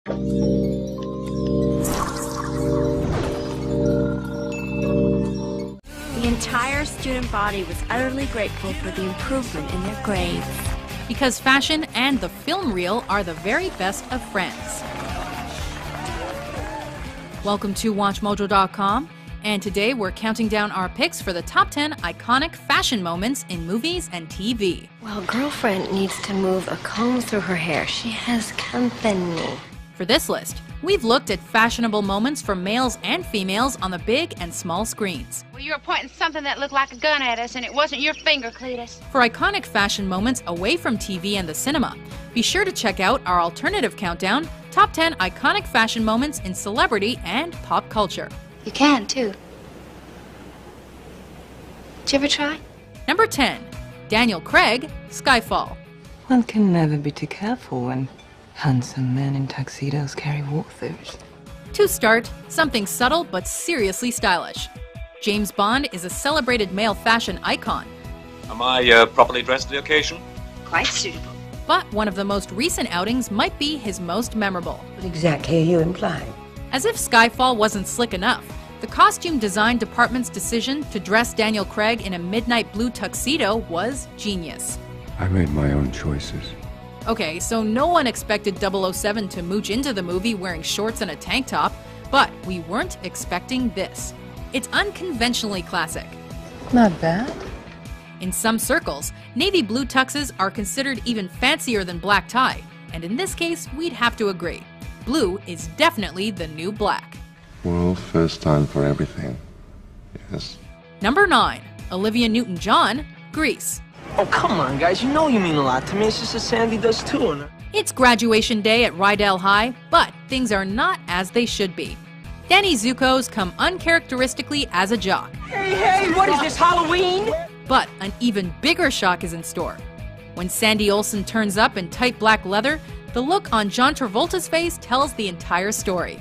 The entire student body was utterly grateful for the improvement in their grades. Because fashion and the film reel are the very best of friends. Welcome to WatchMojo.com, and today we're counting down our picks for the top 10 iconic fashion moments in movies and TV. Well, girlfriend needs to move a comb through her hair. She has company. For this list, we've looked at fashionable moments for males and females on the big and small screens. Well, you were pointing something that looked like a gun at us, and it wasn't your finger, Cletus. For iconic fashion moments away from TV and the cinema, be sure to check out our alternative countdown, Top 10 Iconic Fashion Moments in Celebrity and Pop Culture. You can, too. Did you ever try? Number 10. Daniel Craig, Skyfall. One can never be too careful when handsome men in tuxedos carry walkthroughs. To start, something subtle but seriously stylish. James Bond is a celebrated male fashion icon. Am I properly dressed for the occasion? Quite suitable. But one of the most recent outings might be his most memorable. What exactly are you implying? As if Skyfall wasn't slick enough, the costume design department's decision to dress Daniel Craig in a midnight blue tuxedo was genius. I made my own choices. Okay, so no one expected 007 to mooch into the movie wearing shorts and a tank top, but we weren't expecting this. It's unconventionally classic. Not bad. In some circles, navy blue tuxes are considered even fancier than black tie, and in this case, we'd have to agree. Blue is definitely the new black. Well, first time for everything. Yes. Number 9. Olivia Newton-John, Grease. Oh, come on, guys. You know you mean a lot to me. It's just as Sandy does, too. It's graduation day at Rydell High, but things are not as they should be. Danny Zuko's come uncharacteristically as a jock. Hey, what is this, Halloween? But an even bigger shock is in store. When Sandy Olsen turns up in tight black leather, the look on John Travolta's face tells the entire story.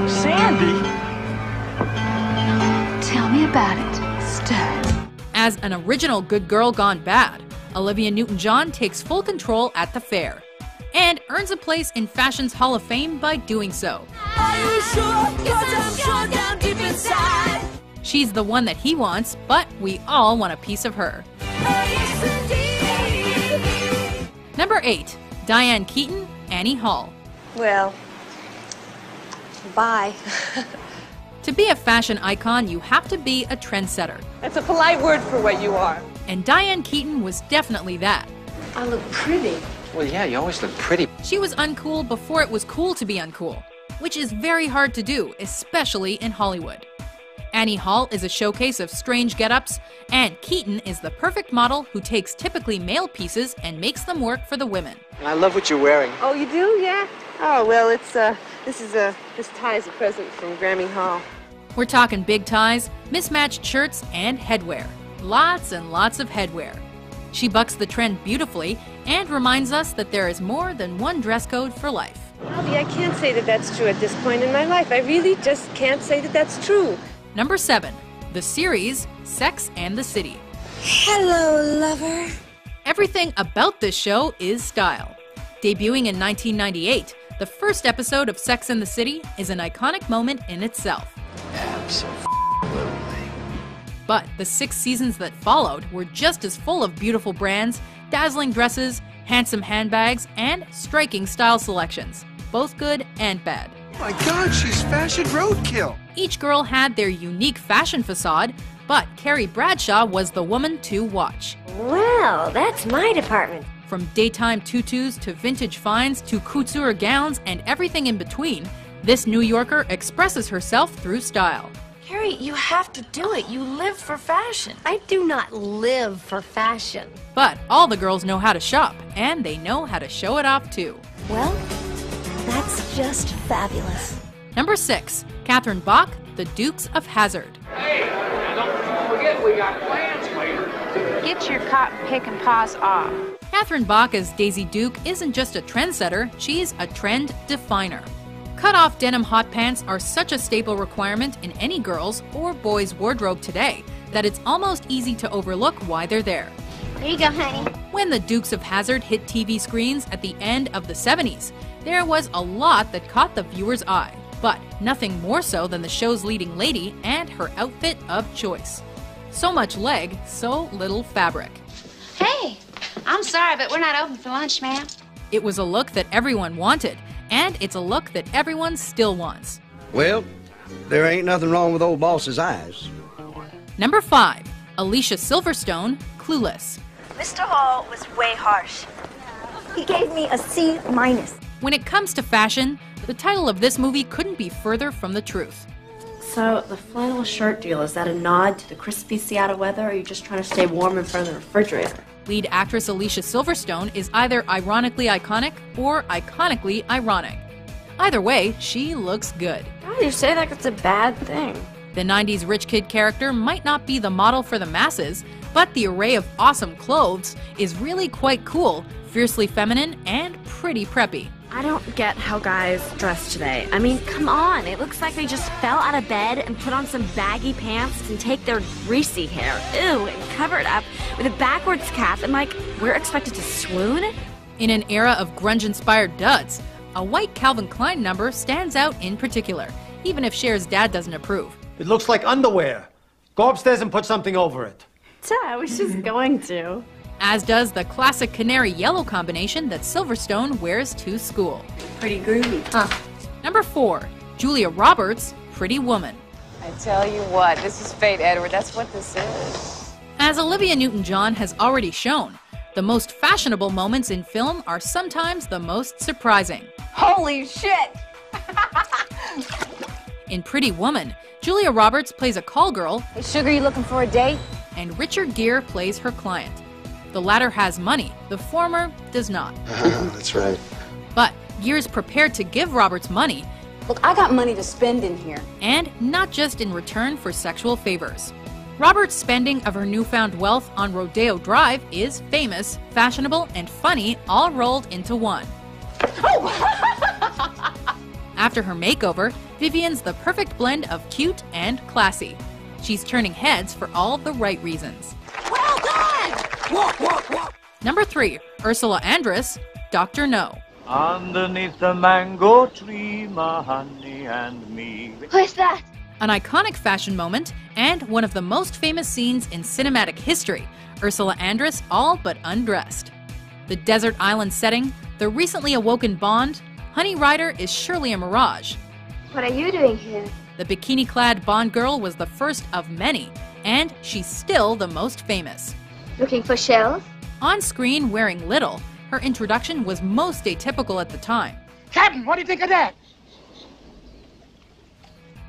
Sandy? Tell me about it, stud. As an original good girl gone bad, Olivia Newton-John takes full control at the fair and earns a place in fashion's Hall of Fame by doing so. Are you sure? 'Cause I'm sure down deep inside. She's the one that he wants, but we all want a piece of her. Number 8. Diane Keaton, Annie Hall. Well, bye. To be a fashion icon, you have to be a trendsetter. That's a polite word for what you are. And Diane Keaton was definitely that. I look pretty. Well, yeah, you always look pretty. She was uncool before it was cool to be uncool, which is very hard to do, especially in Hollywood. Annie Hall is a showcase of strange get-ups, and Keaton is the perfect model who takes typically male pieces and makes them work for the women. I love what you're wearing. Oh, you do? Yeah? Oh, well, it's, this tie is a present from Grammy Hall. We're talking big ties, mismatched shirts, and headwear. Lots and lots of headwear. She bucks the trend beautifully and reminds us that there is more than one dress code for life. Albie, I can't say that that's true at this point in my life. I really just can't say that that's true. Number 7. The series Sex and the City. Hello, lover. Everything about this show is style. Debuting in 1998, the first episode of Sex and the City is an iconic moment in itself. Absolutely. But the 6 seasons that followed were just as full of beautiful brands, dazzling dresses, handsome handbags, and striking style selections, both good and bad. Oh my God, she's fashion roadkill! Each girl had their unique fashion facade, but Carrie Bradshaw was the woman to watch. Well, that's my department. From daytime tutus to vintage finds to couture gowns and everything in between, this New Yorker expresses herself through style. Carrie, you have to do it. You live for fashion. I do not live for fashion. But all the girls know how to shop, and they know how to show it off too. Well, that's just fabulous. Number 6. Catherine Bach, The Dukes of Hazzard. Hey, don't forget we got plans later. Get your cotton picking paws off. Catherine Bach as Daisy Duke isn't just a trendsetter, she's a trend definer. Cut-off denim hot pants are such a staple requirement in any girl's or boy's wardrobe today that it's almost easy to overlook why they're there. There you go, honey. When the Dukes of Hazzard hit TV screens at the end of the 70s, There was a lot that caught the viewer's eye, but nothing more so than the show's leading lady and her outfit of choice. So much leg, so little fabric. Hey, I'm sorry, but we're not open for lunch, ma'am. It was a look that everyone wanted, and it's a look that everyone still wants. Well, there ain't nothing wrong with old boss's eyes. Number 5, Alicia Silverstone, Clueless. Mr. Hall was way harsh. He gave me a C-. When it comes to fashion, the title of this movie couldn't be further from the truth. So, the flannel shirt deal, is that a nod to the crispy Seattle weather, or are you just trying to stay warm in front of the refrigerator? Lead actress Alicia Silverstone is either ironically iconic or iconically ironic. Either way, she looks good. How do you say that it's a bad thing? The 90s rich kid character might not be the model for the masses, but the array of awesome clothes is really quite cool, fiercely feminine, and pretty preppy. I don't get how guys dress today. I mean, come on. It looks like they just fell out of bed and put on some baggy pants and take their greasy hair, ew, and cover it up with a backwards cap, and like, we're expected to swoon? In an era of grunge-inspired duds, a white Calvin Klein number stands out in particular, even if Cher's dad doesn't approve. It looks like underwear. Go upstairs and put something over it. I was just going to. As does the classic canary yellow combination that Silverstone wears to school. Pretty groovy. Number 4, Julia Roberts, Pretty Woman. I tell you what, this is fate, Edward. That's what this is. As Olivia Newton-John has already shown, the most fashionable moments in film are sometimes the most surprising. Holy shit! In Pretty Woman, Julia Roberts plays a call girl. Hey, Sugar, you looking for a date? And Richard Gere plays her client. The latter has money, the former does not. That's right. But Gere's prepared to give Roberts money. Look, I got money to spend in here. And not just in return for sexual favors. Roberts' spending of her newfound wealth on Rodeo Drive is famous, fashionable, and funny all rolled into one. After her makeover, Vivian's the perfect blend of cute and classy. She's turning heads for all the right reasons. Well done! Number 3, Ursula Andress, Dr. No. Underneath the mango tree, my honey and me. Who's that? An iconic fashion moment and one of the most famous scenes in cinematic history, Ursula Andress all but undressed. The desert island setting, the recently awoken Bond, Honey Rider is surely a mirage. What are you doing here? The bikini-clad Bond girl was the first of many, and she's still the most famous. Looking for shells? On screen wearing little, her introduction was most atypical at the time. Captain, what do you think of that?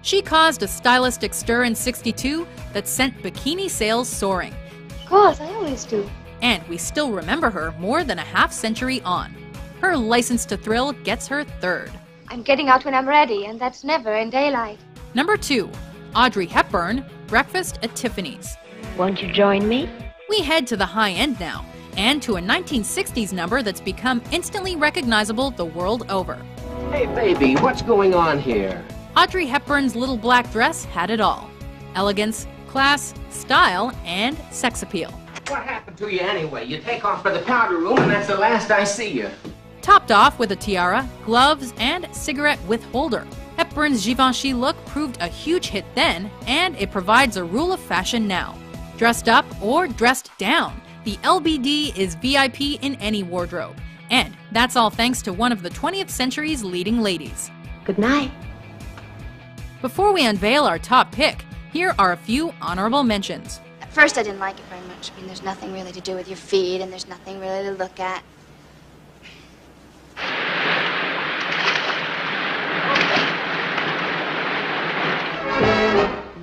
She caused a stylistic stir in '62 that sent bikini sales soaring. Of course, I always do. And we still remember her more than a half-century on. Her license to thrill gets her third. I'm getting out when I'm ready, and that's never in daylight. Number 2, Audrey Hepburn, Breakfast at Tiffany's. Won't you join me? We head to the high end now, and to a 1960s number that's become instantly recognizable the world over. Hey, baby, what's going on here? Audrey Hepburn's little black dress had it all. Elegance, class, style, and sex appeal. What happened to you anyway? You take off for the powder room and that's the last I see you. Topped off with a tiara, gloves, and cigarette withholder. Hepburn's Givenchy look proved a huge hit then, and it provides a rule of fashion now. Dressed up or dressed down, the LBD is VIP in any wardrobe. And that's all thanks to one of the 20th century's leading ladies. Good night. Before we unveil our top pick, here are a few honorable mentions. At first, I didn't like it very much. I mean, there's nothing really to do with your feet, and there's nothing really to look at.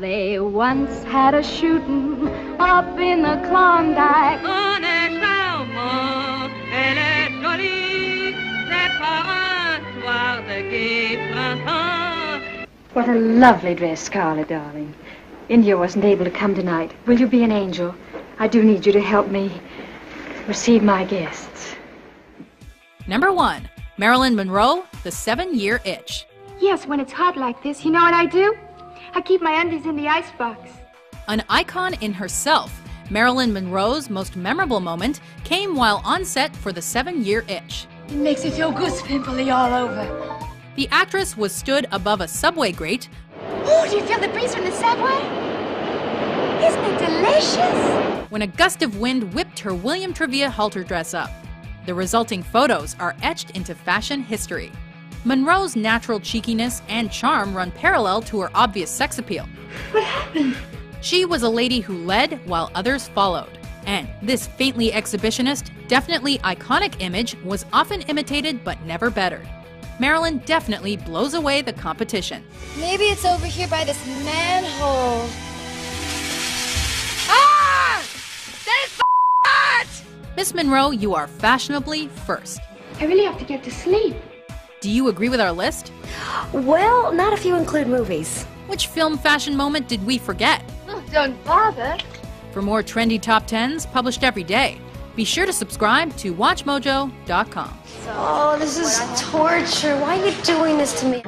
They once had a shooting up in the Klondike. What a lovely dress, Scarlett, darling. India wasn't able to come tonight. Will you be an angel? I do need you to help me receive my guests. Number 1, Marilyn Monroe, The 7-Year Itch. Yes, when it's hot like this, you know what I do? I keep my undies in the icebox. An icon in herself, Marilyn Monroe's most memorable moment came while on set for The 7-Year Itch. It makes me feel goose pimply all over. The actress was stood above a subway grate. Oh, do you feel the breeze from the subway? Isn't it delicious? When a gust of wind whipped her William Trevia halter dress up. The resulting photos are etched into fashion history. Monroe's natural cheekiness and charm run parallel to her obvious sex appeal. What happened? She was a lady who led while others followed. And this faintly exhibitionist, definitely iconic image was often imitated but never bettered. Marilyn definitely blows away the competition. Maybe it's over here by this manhole. Ah! That is hot! Miss Monroe, you are fashionably first. I really have to get to sleep. Do you agree with our list? Well, not if you include movies. Which film fashion moment did we forget? Oh, don't bother. For more trendy top 10s published every day, be sure to subscribe to WatchMojo.com. Oh, this is torture. Why are you doing this to me?